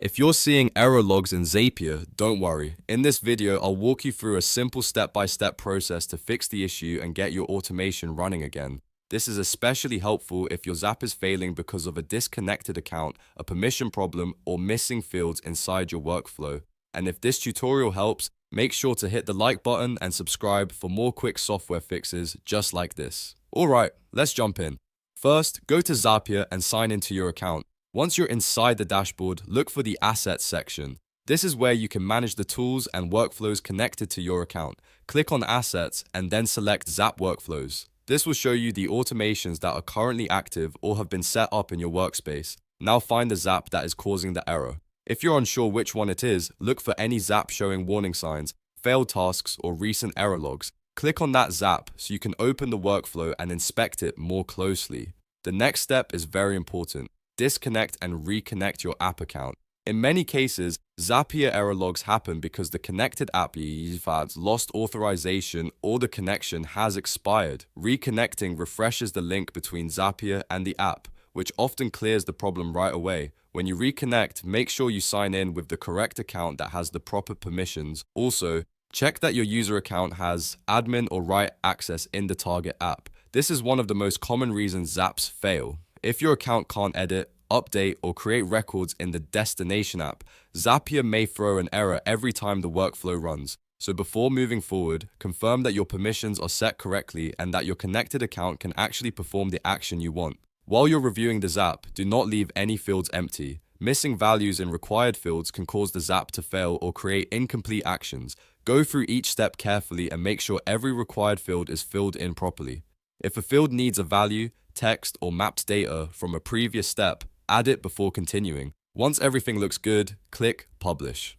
If you're seeing error logs in Zapier, don't worry. In this video, I'll walk you through a simple step-by-step process to fix the issue and get your automation running again. This is especially helpful if your Zap is failing because of a disconnected account, a permission problem, or missing fields inside your workflow. And if this tutorial helps, make sure to hit the like button and subscribe for more quick software fixes just like this. Alright, let's jump in. First, go to Zapier and sign into your account. Once you're inside the dashboard, look for the Assets section. This is where you can manage the tools and workflows connected to your account. Click on Assets and then select Zap Workflows. This will show you the automations that are currently active or have been set up in your workspace. Now find the Zap that is causing the error. If you're unsure which one it is, look for any Zap showing warning signs, failed tasks, or recent error logs. Click on that Zap so you can open the workflow and inspect it more closely. The next step is very important. Disconnect and reconnect your app account. In many cases, Zapier error logs happen because the connected app has lost authorization or the connection has expired. Reconnecting refreshes the link between Zapier and the app, which often clears the problem right away. When you reconnect, make sure you sign in with the correct account that has the proper permissions. Also, check that your user account has admin or write access in the target app. This is one of the most common reasons Zaps fail. If your account can't edit, update, or create records in the destination app, Zapier may throw an error every time the workflow runs. So before moving forward, confirm that your permissions are set correctly and that your connected account can actually perform the action you want. While you're reviewing the Zap, do not leave any fields empty. Missing values in required fields can cause the Zap to fail or create incomplete actions. Go through each step carefully and make sure every required field is filled in properly. If a field needs a value, text, or mapped data from a previous step, add it before continuing. Once everything looks good, click Publish.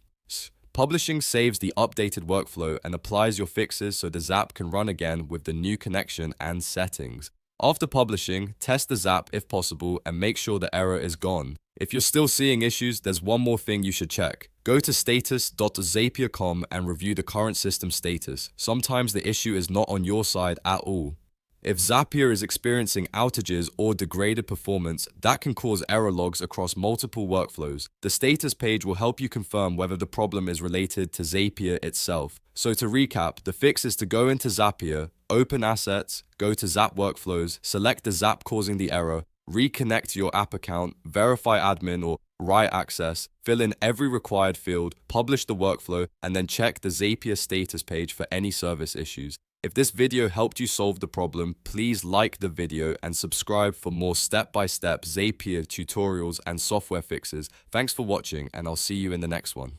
Publishing saves the updated workflow and applies your fixes so the Zap can run again with the new connection and settings. After publishing, test the Zap if possible and make sure the error is gone. If you're still seeing issues, there's one more thing you should check. Go to status.zapier.com and review the current system status. Sometimes the issue is not on your side at all. If Zapier is experiencing outages or degraded performance, that can cause error logs across multiple workflows. The status page will help you confirm whether the problem is related to Zapier itself. So to recap, the fix is to go into Zapier, open Assets, go to Zap Workflows, select the Zap causing the error, reconnect your app account, verify admin or write access, fill in every required field, publish the workflow, and then check the Zapier status page for any service issues. If this video helped you solve the problem, please like the video and subscribe for more step-by-step Zapier tutorials and software fixes. Thanks for watching, and I'll see you in the next one.